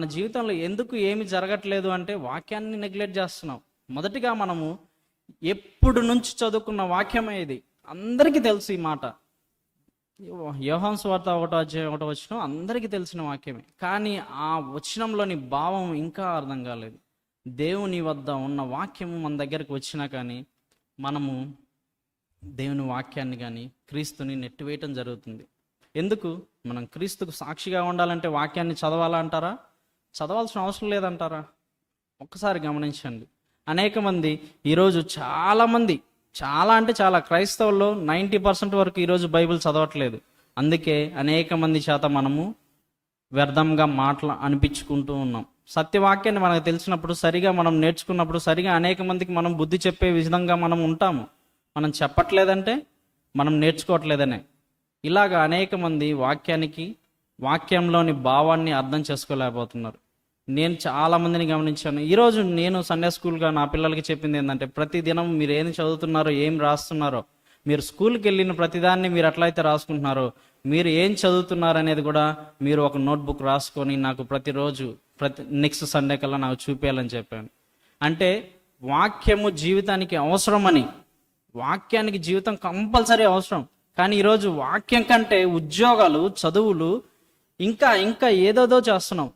మన జీవితంలో ఎందుకు ఏమి జరగట్లేదు అంటే వాక్యాన్ని నెగ్లెక్ట్ చేస్తున్నాం. మొదటిగా మనము ఎప్పుడు నుంచి చదువుకున్న వాక్యమే ఇది. అందరికీ తెలుసు ఈ మాట. యోహాను సువార్త 1 వచనం అందరికీ తెలిసిన వాక్యమే. కానీ ఆ వచనంలోని భావం ఇంకా అర్థం కాలేదు. దేవుని వద్ద ఉన్న వాక్యము మన దగ్గరకు వచ్చినా కానీ మనము దేవుని వాక్యాన్ని కానీ క్రీస్తుని నెట్టివేయటం జరుగుతుంది. ఎందుకు? మనం క్రీస్తుకు సాక్షిగా ఉండాలంటే వాక్యాన్ని చదవాలా అంటారా? చదవాల్సిన అవసరం లేదంటారా? ఒక్కసారి గమనించండి. అనేక మంది ఈరోజు చాలా అంటే చాలా క్రైస్తవుల్లో 90% వరకు ఈరోజు బైబిల్ చదవట్లేదు. అందుకే అనేక మంది చేత మనము వ్యర్థంగా మాటలు అనిపించుకుంటూ ఉన్నాం. సత్యవాక్యాన్ని మనకు తెలిసినప్పుడు, సరిగా మనం నేర్చుకున్నప్పుడు, సరిగా అనేక మందికి మనం బుద్ధి చెప్పే విధంగా మనం ఉంటాము. మనం చెప్పట్లేదంటే మనం నేర్చుకోవట్లేదనే. ఇలాగా అనేక మంది వాక్యంలోని భావాన్ని అర్థం చేసుకోలేకపోతున్నారు. నేను చాలా మందిని గమనించాను. ఈరోజు నేను సండే స్కూల్గా నా పిల్లలకి చెప్పింది ఏంటంటే, ప్రతిదినం మీరు ఏం చదువుతున్నారో, ఏం రాస్తున్నారో, మీరు స్కూల్కి వెళ్ళిన ప్రతిదాన్ని మీరు ఎట్లయితే రాసుకుంటున్నారో, మీరు ఏం చదువుతున్నారు అనేది కూడా మీరు ఒక నోట్బుక్ రాసుకొని నాకు ప్రతిరోజు నెక్స్ట్ సండే కల్లా నాకు చూపించాలని చెప్పాను. అంటే వాక్యము జీవితానికి అవసరమని, వాక్యానికి జీవితం కంపల్సరీ అవసరం. కానీ ఈరోజు వాక్యం కంటే ఉద్యోగాలు, చదువులు ఇంకా ఏదోదో చేస్తున్నాం.